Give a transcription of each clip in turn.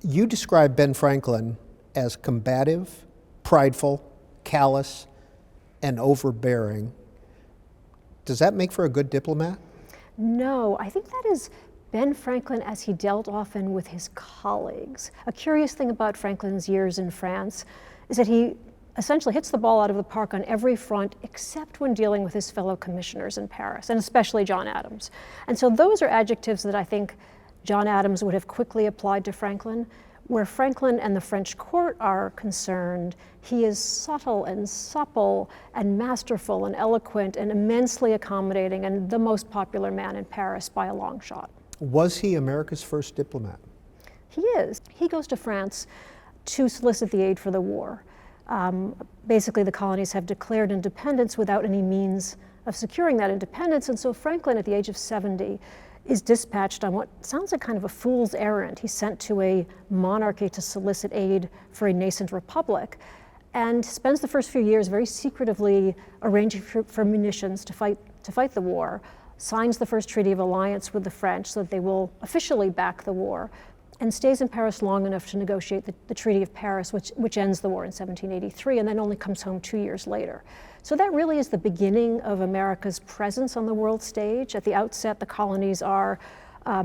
You describe Ben Franklin as combative, prideful, callous, and overbearing. Does that make for a good diplomat? No, I think that is Ben Franklin as he dealt often with his colleagues. A curious thing about Franklin's years in France is that he essentially hits the ball out of the park on every front except when dealing with his fellow commissioners in Paris, and especially John Adams. And so those are adjectives that I think John Adams would have quickly applied to Franklin. Where Franklin and the French court are concerned, he is subtle and supple and masterful and eloquent and immensely accommodating and the most popular man in Paris by a long shot. Was he America's first diplomat? He is. He goes to France to solicit the aid for the war. Basically, the colonies have declared independence without any means of securing that independence, and so Franklin, at the age of 70, is dispatched on what sounds like kind of a fool's errand. He's sent to a monarchy to solicit aid for a nascent republic, and spends the first few years very secretively arranging for munitions to fight the war, signs the first treaty of alliance with the French so that they will officially back the war, and stays in Paris long enough to negotiate the Treaty of Paris, which ends the war in 1783, and then only comes home 2 years later. So that really is the beginning of America's presence on the world stage. At the outset, the colonies are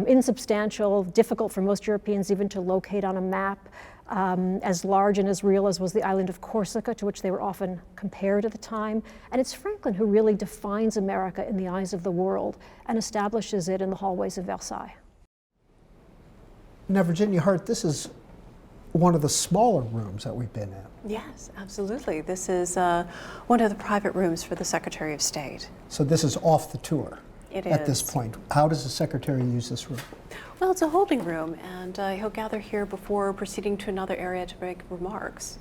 insubstantial, difficult for most Europeans even to locate on a map, as large and as real as was the island of Corsica, to which they were often compared at the time. And it's Franklin who really defines America in the eyes of the world and establishes it in the hallways of Versailles. Now, Virginia Hart, this is one of the smaller rooms that we've been in. Yes, absolutely. This is one of the private rooms for the Secretary of State. So this is off the tour at this point. How does the Secretary use this room? Well, it's a holding room, and he'll gather here before proceeding to another area to make remarks.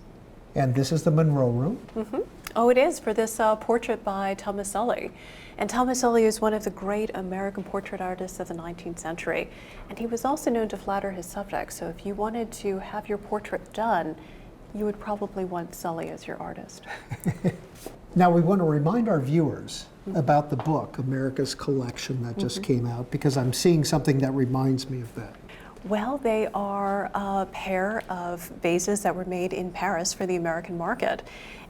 And this is the Monroe Room? Mm-hmm. Oh, it is, for this portrait by Thomas Sully. And Thomas Sully is one of the great American portrait artists of the 19th century. And he was also known to flatter his subjects. So if you wanted to have your portrait done, you would probably want Sully as your artist. Now, we want to remind our viewers about the book, America's Collection, that just came out, because I'm seeing something that reminds me of that. Well, they are a pair of vases that were made in Paris for the American market.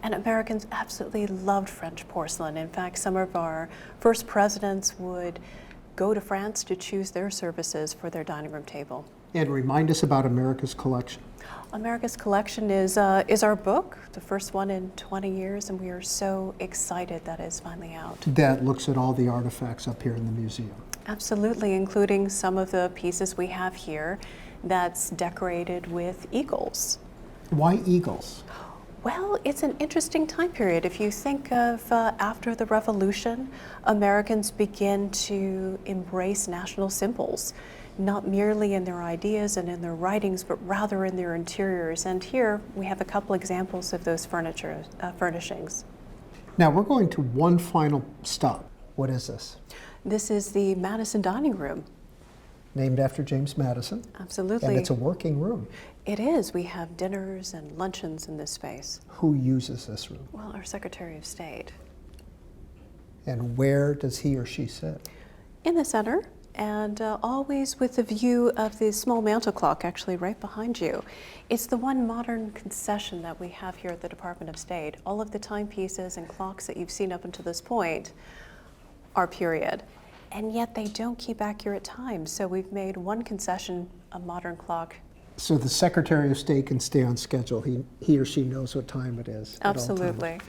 And Americans absolutely loved French porcelain. In fact, some of our first presidents would go to France to choose their services for their dining room table. And remind us about America's Collection. America's Collection is our book, the first one in 20 years, and we are so excited that it's finally out. That looks at all the artifacts up here in the museum. Absolutely, including some of the pieces we have here that's decorated with eagles. Why eagles? Well, it's an interesting time period. If you think of after the Revolution, Americans begin to embrace national symbols, not merely in their ideas and in their writings, but rather in their interiors. And here we have a couple examples of those furnishings. Now we're going to one final stop. What is this? This is the Madison Dining Room. Named after James Madison. Absolutely. And it's a working room. It is. We have dinners and luncheons in this space. Who uses this room? Well, our Secretary of State. And where does he or she sit? In the center, and always with the view of the small mantel clock actually right behind you. It's the one modern concession that we have here at the Department of State. All of the timepieces and clocks that you've seen up until this point are period. And yet they don't keep accurate time. So we've made one concession, a modern clock. So the Secretary of State can stay on schedule. He or she knows what time it is. Absolutely.